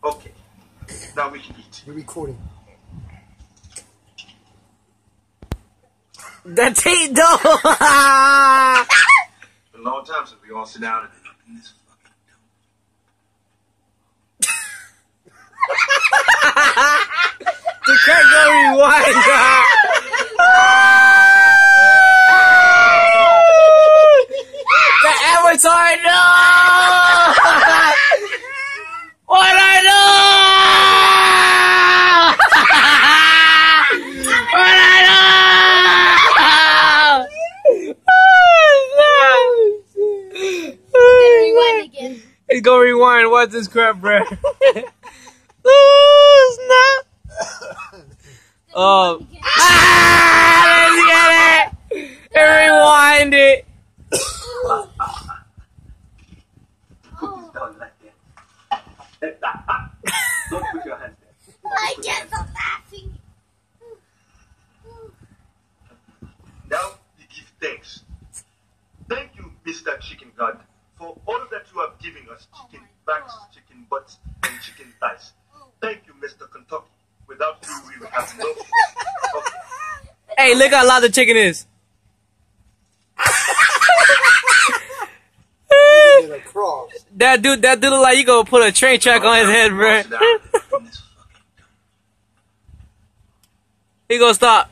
Okay. Now we can eat. We're recording. That's it, though. It's been a long time since we all sit down and look in this fucking The crack go rewind. The avatar, no! What I do? What I do? Rewind again. It's gonna rewind. Watch this crap, bro. Oh, snap. Oh. Let's get it. And rewind it. Don't let that. Don't put your hands there. I can't stop laughing. Now we give thanks. Thank you, Mr. Chicken God, for all that you have given us. Chicken backs, chicken butts, and chicken thighs. Thank you, Mr. Kentucky. Without you, we would have no food. Okay. Hey, look how loud the chicken is. That dude look like you gonna put a train track on his head, bro. He gonna stop.